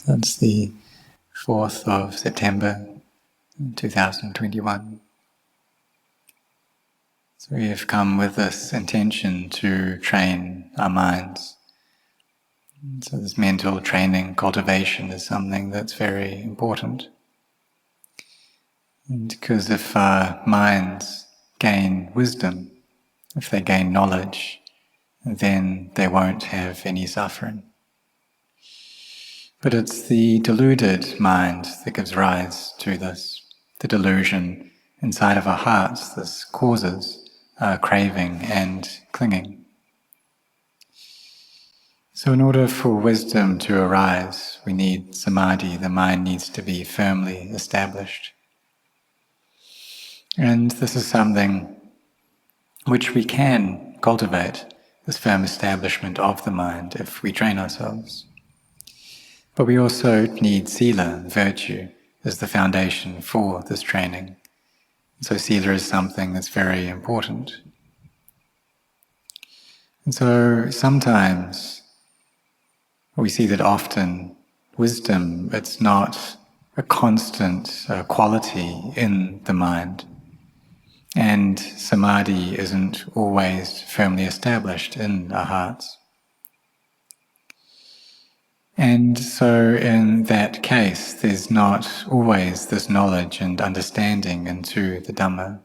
That's the 4th of September 2021. So we have come with this intention to train our minds. So this mental training, cultivation is something that's very important. And because if our minds gain wisdom, if they gain knowledge, then they won't have any suffering. But it's the deluded mind that gives rise to this. The delusion inside of our hearts, this causes craving and clinging. So in order for wisdom to arise, we need samadhi. The mind needs to be firmly established. And this is something which we can cultivate, this firm establishment of the mind, if we train ourselves. But we also need sila, virtue, as the foundation for this training. So sila is something that's very important. And so sometimes we see that often wisdom, it's not a constant quality in the mind. And samadhi isn't always firmly established in our hearts. And so in that case, there's not always this knowledge and understanding into the Dhamma.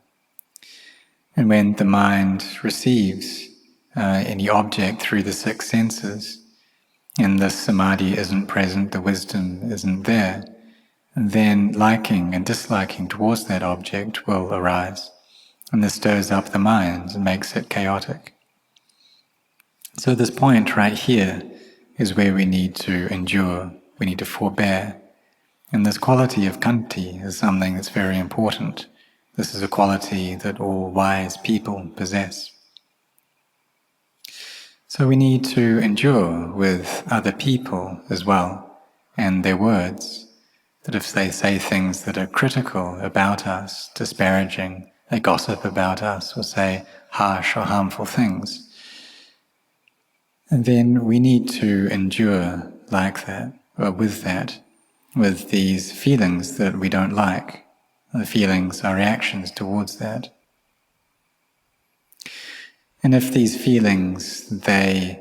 And when the mind receives any object through the 6 senses, and the samadhi isn't present, the wisdom isn't there, then liking and disliking towards that object will arise. And this stirs up the mind and makes it chaotic. So this point right here is where we need to endure, we need to forbear. And this quality of khanti is something that's very important. This is a quality that all wise people possess. So we need to endure with other people as well, and their words, that if they say things that are critical about us, disparaging, they gossip about us or say harsh or harmful things, and then we need to endure like that, or with that, with these feelings that we don't like. The feelings are reactions towards that. And if these feelings, they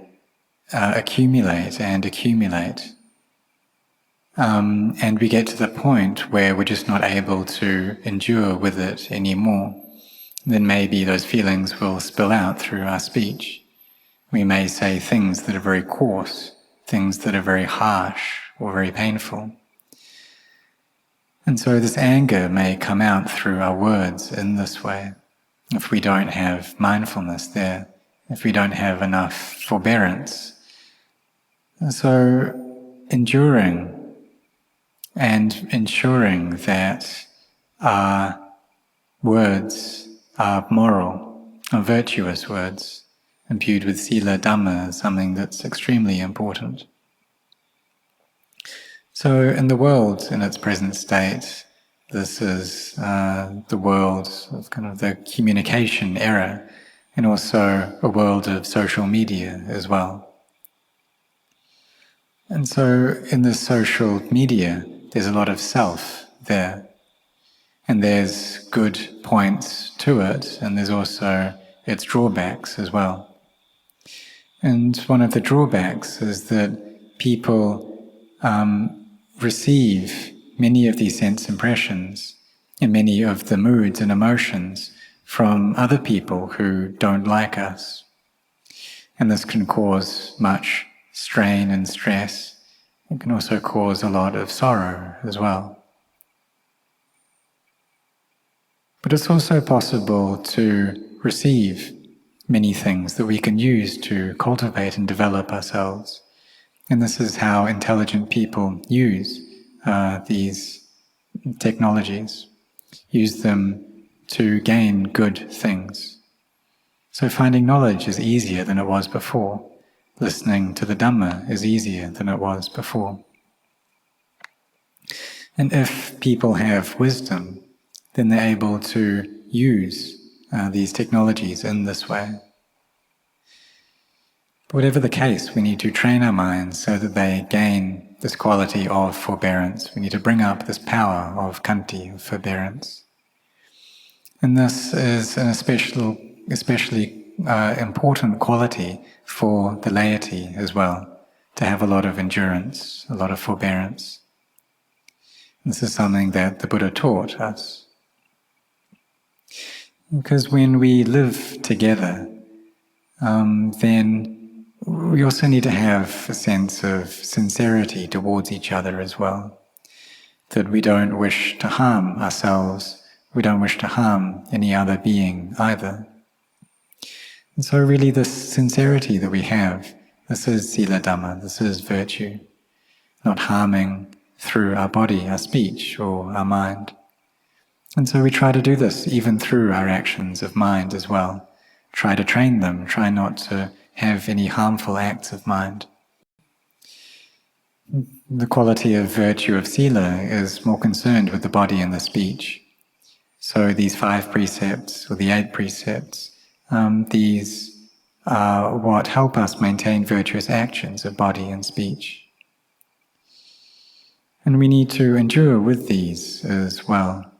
accumulate and accumulate, and we get to the point where we're just not able to endure with it anymore, then maybe those feelings will spill out through our speech. We may say things that are very coarse, things that are very harsh or very painful. And so this anger may come out through our words in this way, if we don't have mindfulness there, if we don't have enough forbearance. And so enduring and ensuring that our words are moral, are virtuous words, imbued with sila Dhamma, is something that's extremely important. So in the world in its present state, this is the world of kind of the communication era, and also a world of social media as well. And so in the social media, there's a lot of self there, and there's good points to it, and there's also its drawbacks as well. And one of the drawbacks is that people receive many of these sense impressions and many of the moods and emotions from other people who don't like us. And this can cause much strain and stress. It can also cause a lot of sorrow as well. But it's also possible to receive many things that we can use to cultivate and develop ourselves. And this is how intelligent people use these technologies, use them to gain good things. So finding knowledge is easier than it was before. Listening to the Dhamma is easier than it was before. And if people have wisdom, then they're able to use these technologies in this way. But whatever the case, we need to train our minds so that they gain this quality of forbearance. We need to bring up this power of khanti, of forbearance. And this is an especially important quality for the laity as well, to have a lot of endurance, a lot of forbearance. This is something that the Buddha taught us. Because when we live together, then we also need to have a sense of sincerity towards each other as well. That we don't wish to harm ourselves, we don't wish to harm any other being either. And so really this sincerity that we have, this is sila Dhamma, this is virtue. Not harming through our body, our speech, or our mind. And so we try to do this even through our actions of mind as well. Try to train them, try not to have any harmful acts of mind. The quality of virtue of sila is more concerned with the body and the speech. So these 5 precepts, or the 8 precepts, these are what help us maintain virtuous actions of body and speech. And we need to endure with these as well,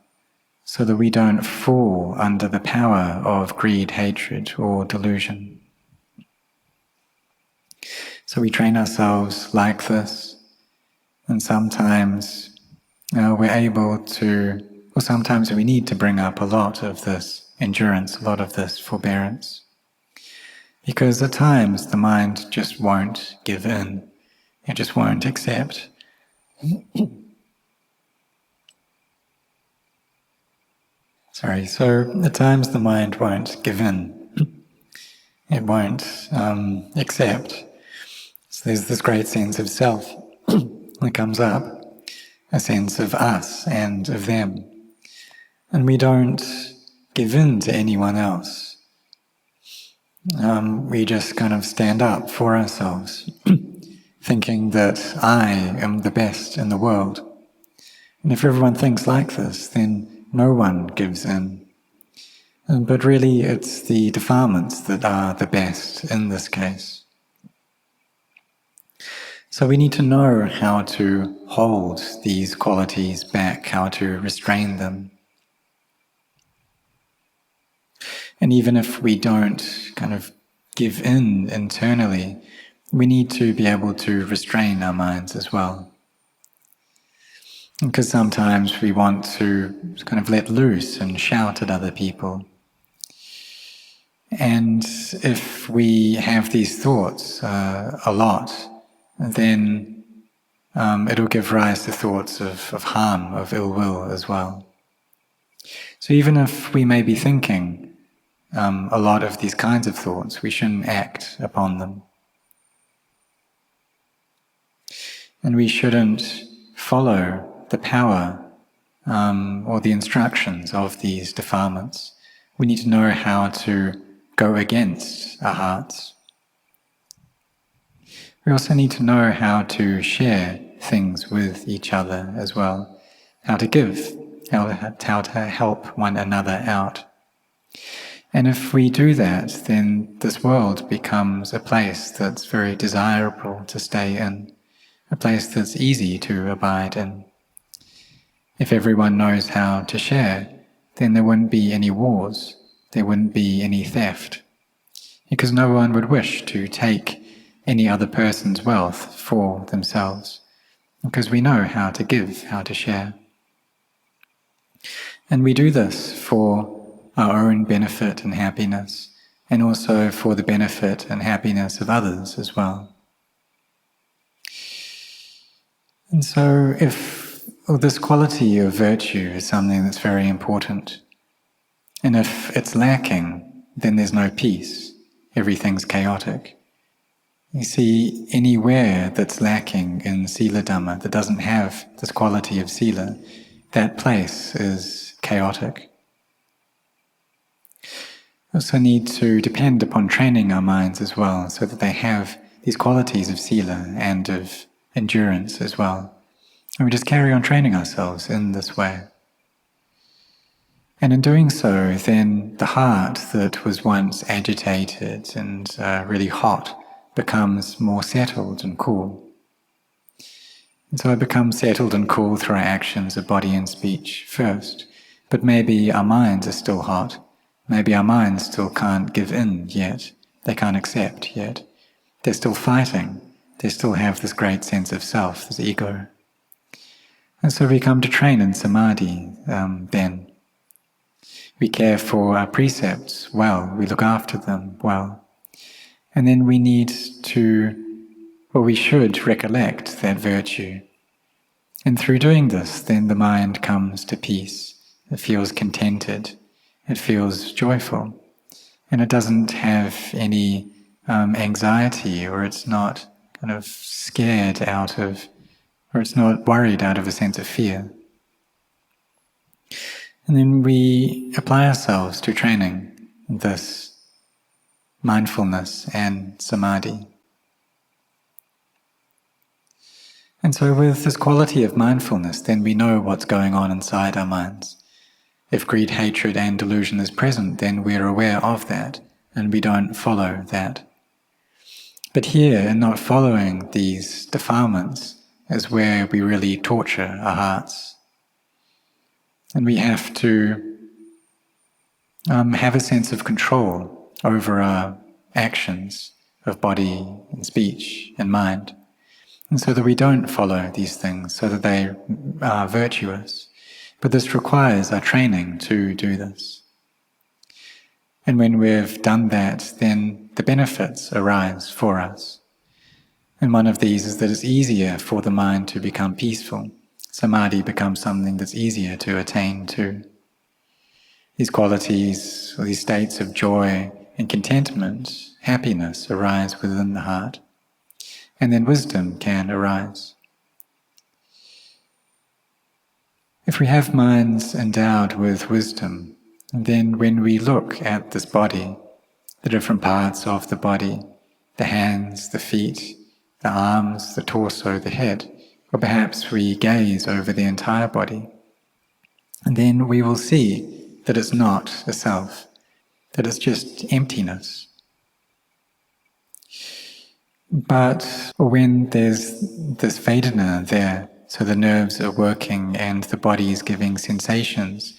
so that we don't fall under the power of greed, hatred, or delusion. So we train ourselves like this, and sometimes we're able to, or sometimes we need to bring up a lot of this endurance, a lot of this forbearance. Because at times the mind just won't give in, it just won't accept. So at times the mind won't give in, it won't accept. So there's this great sense of self that comes up, a sense of us and of them. And we don't give in to anyone else. We just kind of stand up for ourselves, thinking that I am the best in the world. And if everyone thinks like this, then no one gives in. But really it's the defilements that are the best in this case. So we need to know how to hold these qualities back, how to restrain them. And even if we don't kind of give in internally, we need to be able to restrain our minds as well. Because sometimes we want to kind of let loose and shout at other people. And if we have these thoughts a lot, then it'll give rise to thoughts of harm, of ill will as well. So even if we may be thinking a lot of these kinds of thoughts, we shouldn't act upon them. And we shouldn't follow the power or the instructions of these defilements. We need to know how to go against our hearts. We also need to know how to share things with each other as well, how to give, how to help one another out. And if we do that, then this world becomes a place that's very desirable to stay in, a place that's easy to abide in. If everyone knows how to share, then there wouldn't be any wars, there wouldn't be any theft, because no one would wish to take any other person's wealth for themselves, because we know how to give, how to share. And we do this for our own benefit and happiness, and also for the benefit and happiness of others as well. And so if this quality of virtue is something that's very important, and if it's lacking, then there's no peace, everything's chaotic. You see, anywhere that's lacking in sila Dhamma, that doesn't have this quality of sila, that place is chaotic. We also need to depend upon training our minds as well, so that they have these qualities of sila and of endurance as well. And we just carry on training ourselves in this way. And in doing so, then the heart that was once agitated and really hot becomes more settled and cool. And so it becomes settled and cool through our actions of body and speech first. But maybe our minds are still hot. Maybe our minds still can't give in yet. They can't accept yet. They're still fighting. They still have this great sense of self, this ego. And so we come to train in samadhi then. We care for our precepts well. We look after them well. And then we need to, or we should recollect that virtue. And through doing this, then the mind comes to peace. It feels contented. It feels joyful. And it doesn't have any anxiety, or it's not kind of scared out of, or it's not worried out of a sense of fear. And then we apply ourselves to training this mindfulness and samadhi. And so with this quality of mindfulness, then we know what's going on inside our minds. If greed, hatred, and delusion is present, then we're aware of that, and we don't follow that. But here, in not following these defilements, is where we really torture our hearts. And we have to have a sense of control over our actions of body and speech and mind. And so that we don't follow these things, so that they are virtuous. But this requires our training to do this. And when we've done that, then the benefits arise for us. And one of these is that it's easier for the mind to become peaceful. Samadhi becomes something that's easier to attain to. These qualities, or these states of joy and contentment, happiness arise within the heart. And then wisdom can arise. If we have minds endowed with wisdom, then when we look at this body, the different parts of the body, the hands, the feet, the arms, the torso, the head, or perhaps we gaze over the entire body, and then we will see that it's not a self, that it's just emptiness. But when there's this Vedana there, so the nerves are working and the body is giving sensations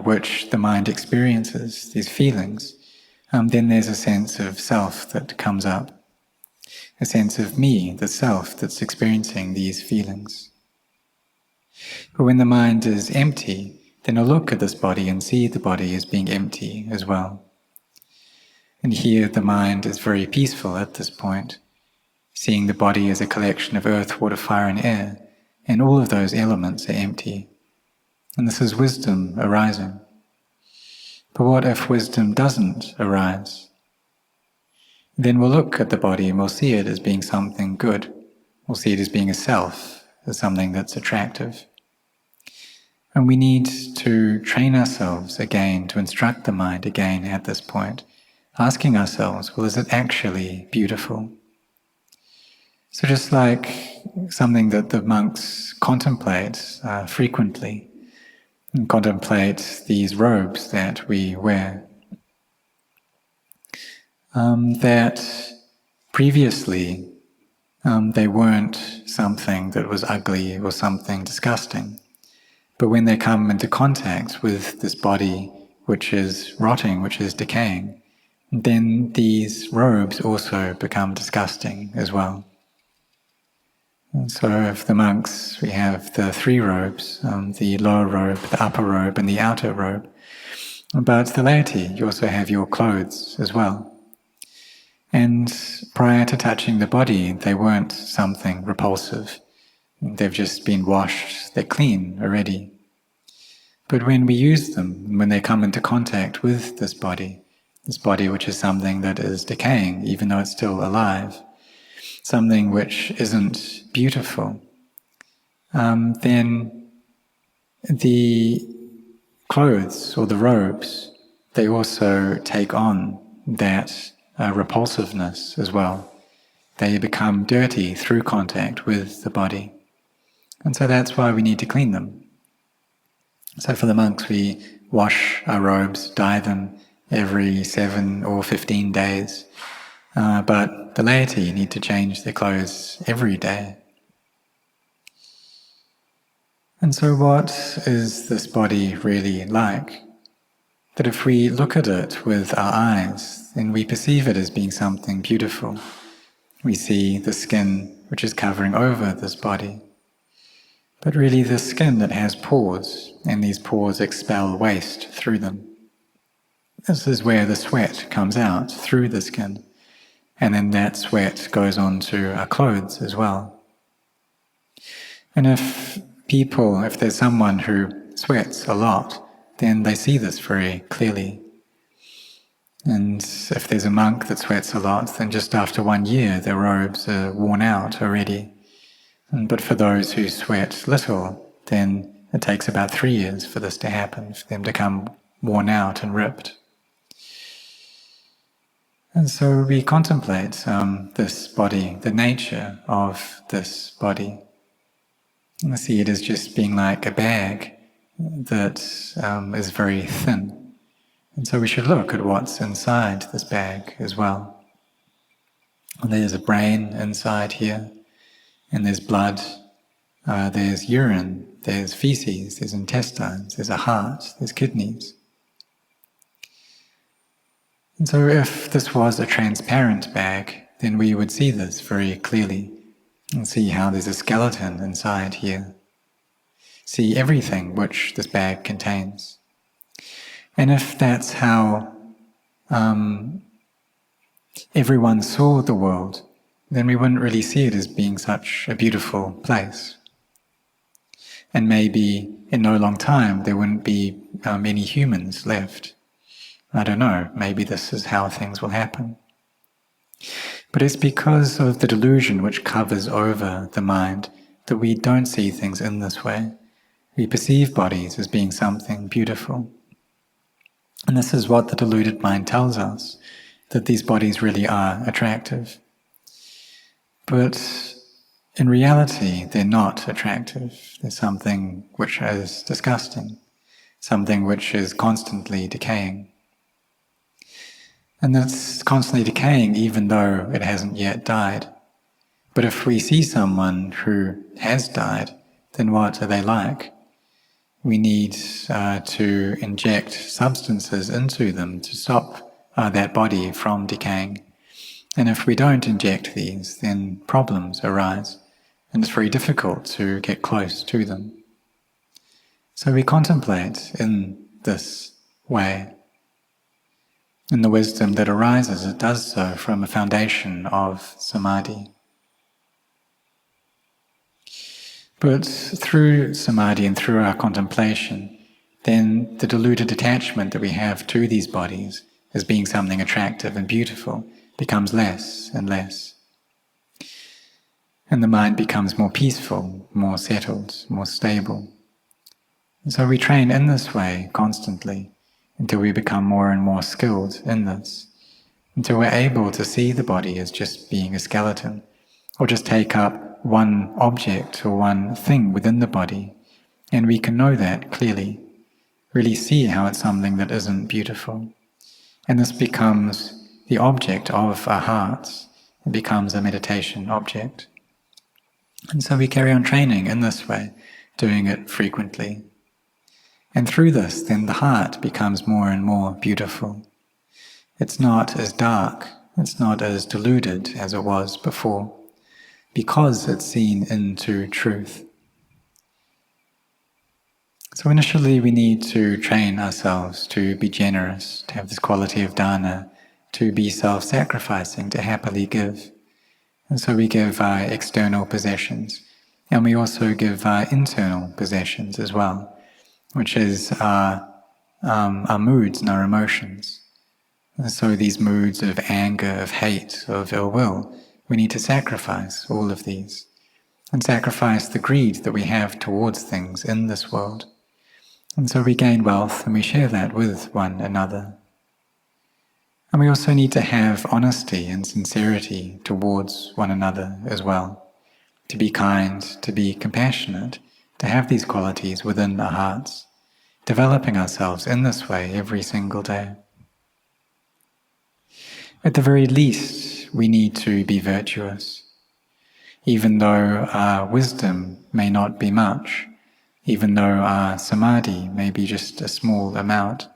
which the mind experiences, these feelings, then there's a sense of self that comes up, a sense of me, the self that's experiencing these feelings. But when the mind is empty, then I'll look at this body and see the body as being empty as well. And here the mind is very peaceful at this point, seeing the body as a collection of earth, water, fire, and air, and all of those elements are empty. And this is wisdom arising. But what if wisdom doesn't arise? Then we'll look at the body and we'll see it as being something good. We'll see it as being a self, as something that's attractive. And we need to train ourselves again, to instruct the mind again at this point, asking ourselves, well, is it actually beautiful? So just like something that the monks contemplate frequently, and contemplate these robes that we wear, that previously they weren't something that was ugly or something disgusting. But when they come into contact with this body which is rotting, which is decaying, then these robes also become disgusting as well. And so of the monks, we have the three robes, the lower robe, the upper robe, and the outer robe. But the laity, you also have your clothes as well. And prior to touching the body, they weren't something repulsive. They've just been washed, they're clean already. But when we use them, when they come into contact with this body which is something that is decaying, even though it's still alive, something which isn't beautiful, then the clothes or the robes, they also take on that repulsiveness as well. They become dirty through contact with the body. And so that's why we need to clean them. So for the monks, we wash our robes, dye them every 7 or 15 days. but the laity need to change their clothes every day. And so what is this body really like? That if we look at it with our eyes, then we perceive it as being something beautiful. We see the skin which is covering over this body. But really the skin that has pores, and these pores expel waste through them. This is where the sweat comes out through the skin, and then that sweat goes on to our clothes as well. And if there's someone who sweats a lot, then they see this very clearly. And if there's a monk that sweats a lot, then just after 1 year their robes are worn out already. But for those who sweat little, then it takes about 3 years for this to happen, for them to become worn out and ripped. And so we contemplate this body, the nature of this body. And I see it as just being like a bag that is very thin. And so we should look at what's inside this bag as well. There's a brain inside here, and there's blood, there's urine, there's feces, there's intestines, there's a heart, there's kidneys. And so if this was a transparent bag, then we would see this very clearly and see how there's a skeleton inside here. See everything which this bag contains. And if that's how everyone saw the world, then we wouldn't really see it as being such a beautiful place. And maybe in no long time there wouldn't be any humans left. I don't know, maybe this is how things will happen. But it's because of the delusion which covers over the mind that we don't see things in this way. We perceive bodies as being something beautiful. And this is what the deluded mind tells us, that these bodies really are attractive. But in reality, they're not attractive. They're something which is disgusting, something which is constantly decaying. And it's constantly decaying even though it hasn't yet died. But if we see someone who has died, then what are they like? We need to inject substances into them to stop that body from decaying. And if we don't inject these, then problems arise, and it's very difficult to get close to them. So we contemplate in this way. And the wisdom that arises, it does so from a foundation of samadhi. But through samadhi and through our contemplation, then the deluded attachment that we have to these bodies as being something attractive and beautiful becomes less and less. And the mind becomes more peaceful, more settled, more stable. And so we train in this way constantly until we become more and more skilled in this, until we're able to see the body as just being a skeleton, or just take up one object or one thing within the body, and we can know that clearly, really see how it's something that isn't beautiful. And this becomes the object of our hearts. It becomes a meditation object. And so we carry on training in this way, doing it frequently. And through this, then the heart becomes more and more beautiful. It's not as dark, it's not as deluded as it was before, because it's seen into truth. So initially we need to train ourselves to be generous, to have this quality of dana, to be self-sacrificing, to happily give. And so we give our external possessions, and we also give our internal possessions as well, which is our moods and our emotions. And so these moods of anger, of hate, of ill will, we need to sacrifice all of these, and sacrifice the greed that we have towards things in this world. And so we gain wealth and we share that with one another. And we also need to have honesty and sincerity towards one another as well, to be kind, to be compassionate, to have these qualities within our hearts, developing ourselves in this way every single day. At the very least, we need to be virtuous. Even though our wisdom may not be much, even though our samadhi may be just a small amount,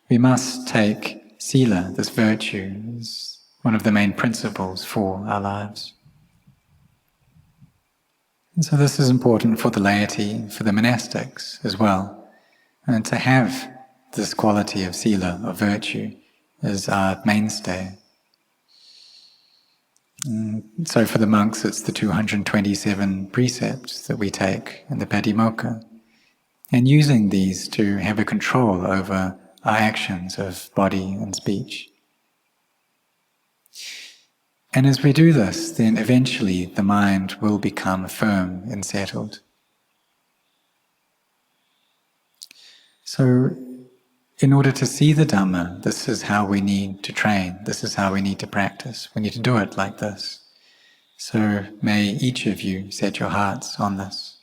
we must take sila, this virtue, as one of the main principles for our lives. And so this is important for the laity, for the monastics as well, and to have this quality of sila, of virtue, as our mainstay. So for the monks, it's the 227 precepts that we take in the Patimokkha, and using these to have a control over our actions of body and speech. And as we do this, then eventually the mind will become firm and settled. So, in order to see the Dhamma, this is how we need to train, this is how we need to practice. We need to do it like this. So may each of you set your hearts on this.